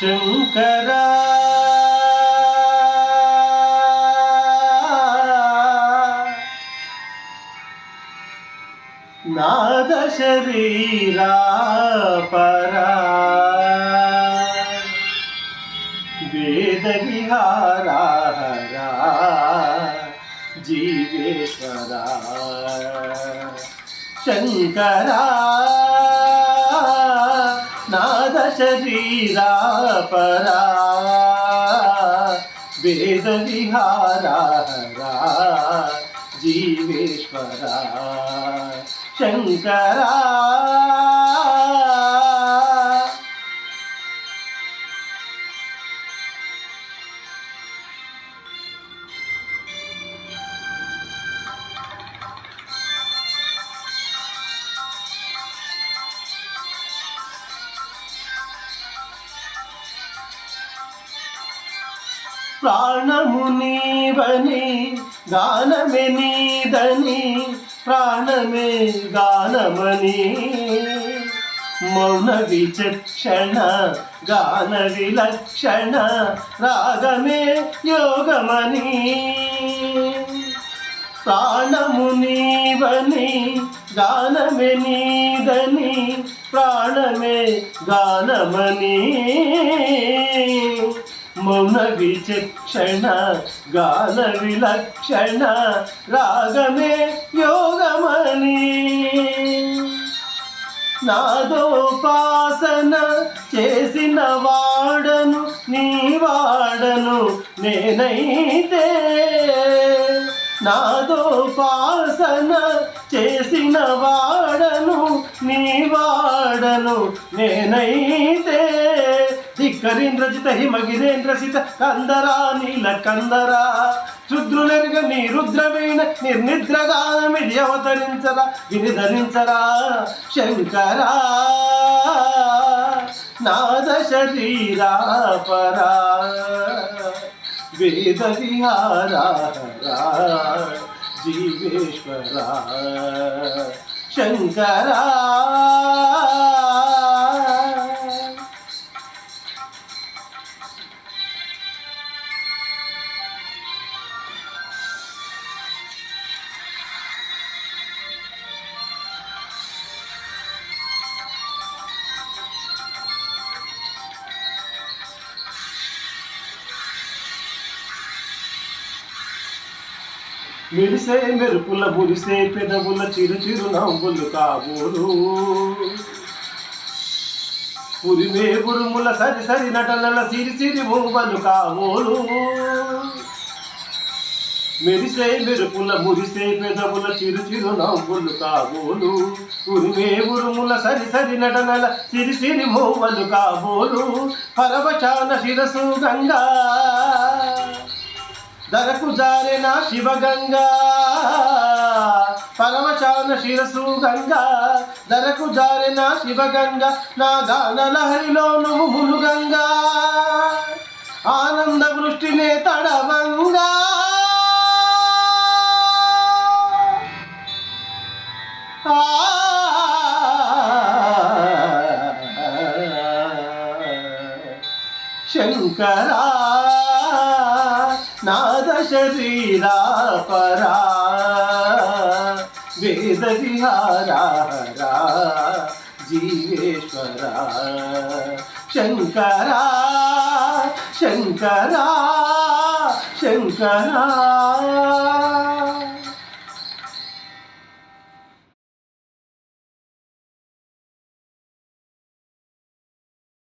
శంకరా నాద శరీరా పరా వేద విహారా హరా జీవేశ్వరా శంకరా నాద శరీరా పరా వేద విహారా హరా జీవేశ్వరా శంకరా ప్రాణము నీవని గానమే నీదని ప్రాణమే గానమని మౌన విచక్షణ గాన విలక్షణ రాగమే యోగమని ప్రాణము నీవని గానమే నీదని ప్రాణమే గానమని మౌన విచక్షణ గాన విలక్షణ రాగమే యోగమని నాదోపాసన చేసిన వాడను నీ వాడను నేనైతే నాదోపాసన చేసిన వాడను నీ వాడను నేనైతే ధిక్కరీంద్రజిత హిమగిరేంద్రసిత కందరా నీల కందరా రుద్రులెరుగ నీ రుద్రవీణ నిర్నిద్రగానమిది అవతరించరా వినిధరించరా శంకరా నాద శరీరా పరా వేద విహారా జీవేశ్వరా శంకరా మెరిసే మెరుపుల మురిసే పెదవుల చిరు చిరు నవ్వులు కాబోలు ఉరిమే ఉరుముల సరి సరి నటనల సిరి సిరి మూవలు కాబోలు మెరిసే మెరుపుల మురిసే పెదవుల చిరు చిరు నవ్వులు కాబోలు ఉరిమే ఉరుముల సరి సరి నటనల సిరి సిరి మూవలు కాబోలు పరవశాన శిరసు గంగా దరకు జారెన శివగంగా పరమశాన శిరసు గంగా దరకు జారెన శివగంగా నా గాన లహరిలో నువ్వు మునుగంగా ఆనంద వృష్టినే తడవంగా శంకరా నాద శరీరా పరా వేద విహారా హరా జీవేశ్వరా శంకరా శంకరా శంకరా